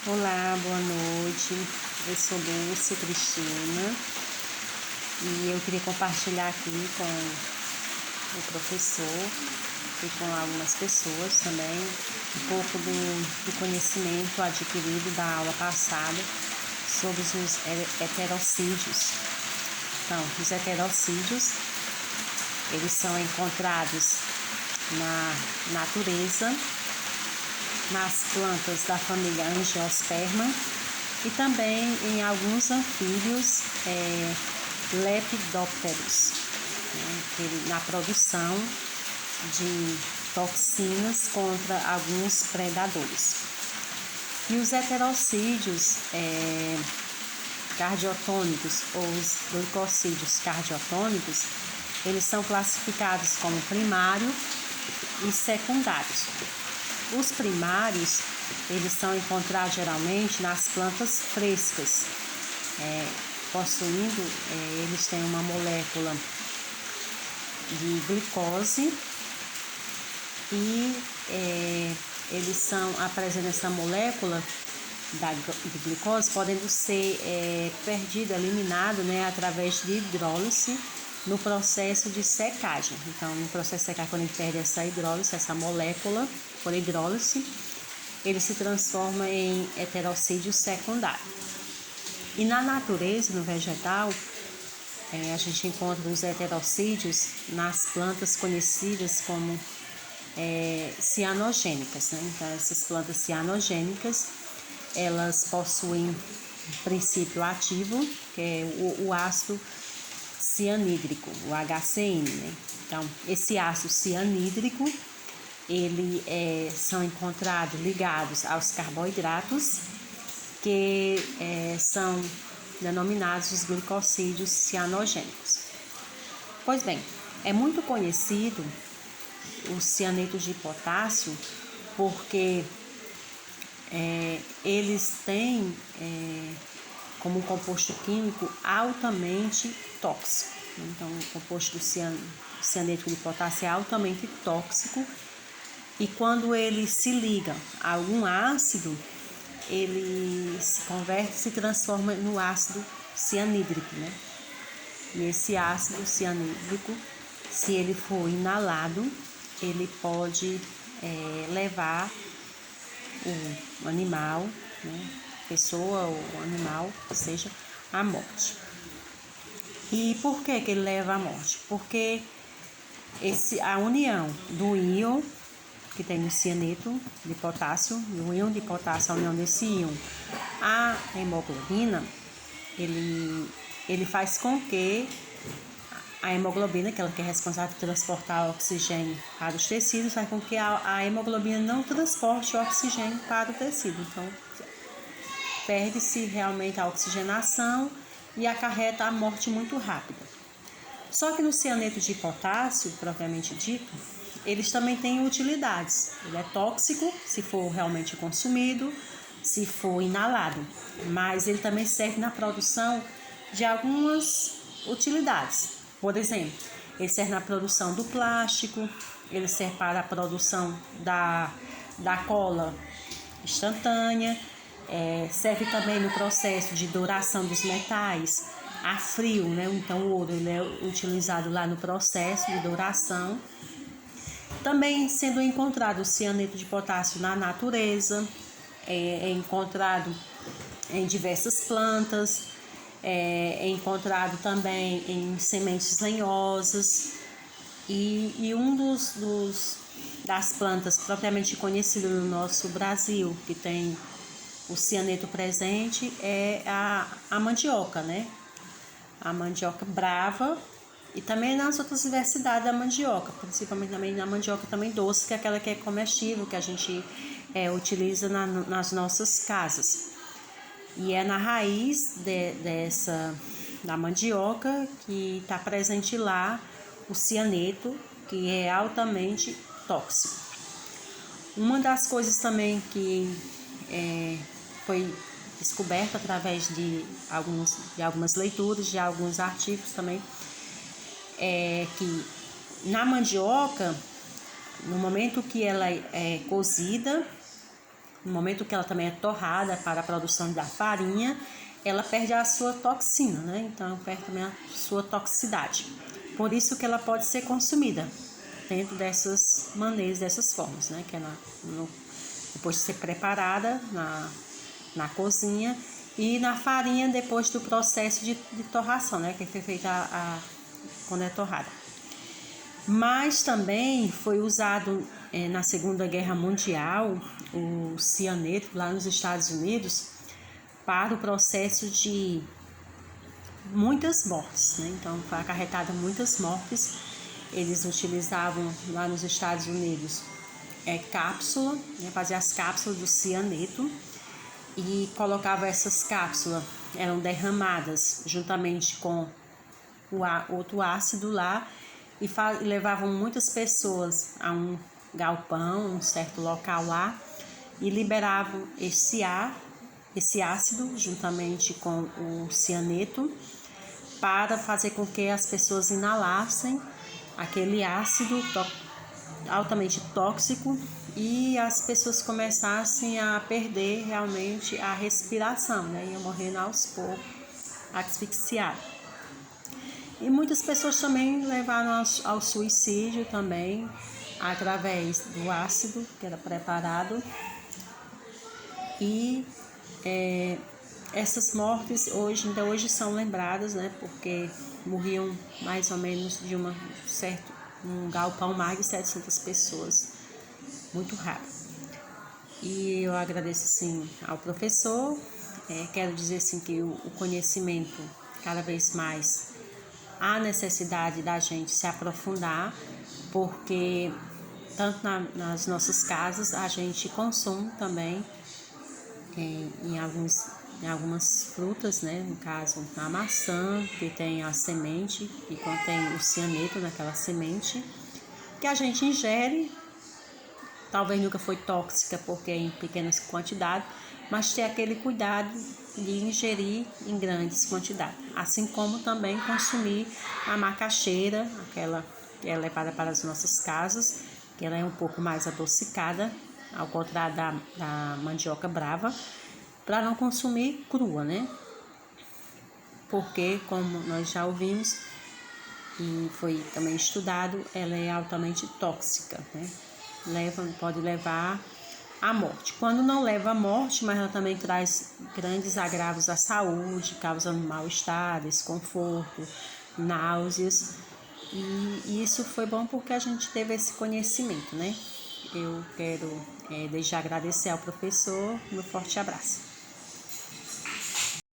Olá, boa noite. Eu sou Lúcia Cristina e eu queria compartilhar aqui com o professor e com algumas pessoas também um pouco do conhecimento adquirido da aula passada sobre os heterocídios. Então, os heterocídios, eles são encontrados na natureza, nas plantas da família Angiosperma e também em alguns anfíbios lepidópteros, na produção de toxinas contra alguns predadores. E os heterocídios cardiotônicos ou os glicosídeos cardiotônicos, eles são classificados como primário e secundários. Os primários, eles são encontrados geralmente nas plantas frescas, eles têm uma molécula de glicose e eles apresentam essa molécula de glicose, podendo ser eliminado, através de hidrólise no processo de secagem. Então, no processo de secagem, quando a gente perde essa hidrólise, essa molécula por hidrólise, ele se transforma em heterocídio secundário. E na natureza, no vegetal, a gente encontra os heterocídios nas plantas conhecidas como cianogênicas, Então, essas plantas cianogênicas, elas possuem um princípio ativo, que é o ácido cianídrico, o HCN, Então, esse ácido cianídrico, ele são encontrados ligados aos carboidratos, que são denominados os glicosídeos cianogênicos. Pois bem, é muito conhecido o cianeto de potássio porque eles têm como um composto químico altamente tóxico. Então, o composto do cianeto de potássio é altamente tóxico e quando ele se liga a algum ácido, ele se transforma no ácido cianídrico, E esse ácido cianídrico, se ele for inalado, ele pode levar o animal, pessoa ou animal, que seja, à morte. E por que ele leva à morte? Porque a união do íon que tem no cianeto de potássio, o íon de potássio, a união desse íon à hemoglobina, ele faz com que a hemoglobina, que ela é responsável por transportar o oxigênio para os tecidos, faz com que a hemoglobina não transporte o oxigênio para o tecido. Então, perde-se realmente a oxigenação e acarreta a morte muito rápida. Só que no cianeto de potássio, propriamente dito, eles também têm utilidades. Ele é tóxico se for realmente consumido, se for inalado, mas ele também serve na produção de algumas utilidades. Por exemplo, ele serve na produção do plástico, ele serve para a produção da cola instantânea, serve também no processo de douração dos metais a frio, Então o ouro ele é utilizado lá no processo de douração. Também sendo encontrado o cianeto de potássio na natureza, é encontrado em diversas plantas, é encontrado também em sementes lenhosas e um das plantas propriamente conhecidas no nosso Brasil, que tem o cianeto presente, é a mandioca, A mandioca brava e também nas outras diversidades da mandioca, principalmente também na mandioca também doce, que é aquela que é comestível, que a gente utiliza nas nossas casas. E é na raiz da mandioca que está presente lá o cianeto, que é altamente tóxico. Uma das coisas também que foi descoberta através de algumas leituras, de alguns artigos também, é que na mandioca, no momento que ela é cozida, no momento que ela também é torrada para a produção da farinha, ela perde a sua toxina, né? Então perde também a sua toxicidade. Por isso que ela pode ser consumida dentro dessas maneiras, dessas formas, né? Que é depois de ser preparada na cozinha e na farinha depois do processo de torração, né? Que foi feita quando é torrada. Mas também foi usado na Segunda Guerra Mundial o cianeto lá nos Estados Unidos para o processo de muitas mortes, né? Então foi acarretada muitas mortes. Eles utilizavam lá nos Estados Unidos cápsula, né? Fazia as cápsulas do cianeto e colocava essas cápsulas, eram derramadas juntamente com outro ácido lá e levavam muitas pessoas a um galpão, um certo local lá e liberavam esse ácido juntamente com o cianeto para fazer com que as pessoas inalassem aquele ácido altamente tóxico e as pessoas começassem a perder realmente a respiração, né? Iam morrendo aos poucos, asfixiadas. E muitas pessoas também levaram ao suicídio também, através do ácido que era preparado. E essas mortes ainda hoje são lembradas, né? Porque morriam mais ou menos de um galpão mais de 700 pessoas, muito raro. E eu agradeço assim ao professor, quero dizer assim que o conhecimento cada vez mais há necessidade da gente se aprofundar, porque tanto nas nossas casas a gente consome também em algumas frutas, né? No caso a maçã, que tem a semente e contém o cianeto naquela semente, que a gente ingere, talvez nunca foi tóxica porque é em pequenas quantidades, mas ter aquele cuidado de ingerir em grandes quantidades, assim como também consumir a macaxeira, aquela que é levada para as nossas casas, que ela é um pouco mais adocicada, ao contrário da mandioca brava, para não consumir crua, né? Porque, como nós já ouvimos e foi também estudado, ela é altamente tóxica, né? Pode levar à morte. Quando não leva à morte, mas ela também traz grandes agravos à saúde, causando mal-estar, desconforto, náuseas. E isso foi bom porque a gente teve esse conhecimento, né? Eu quero desde agradecer ao professor, meu forte abraço.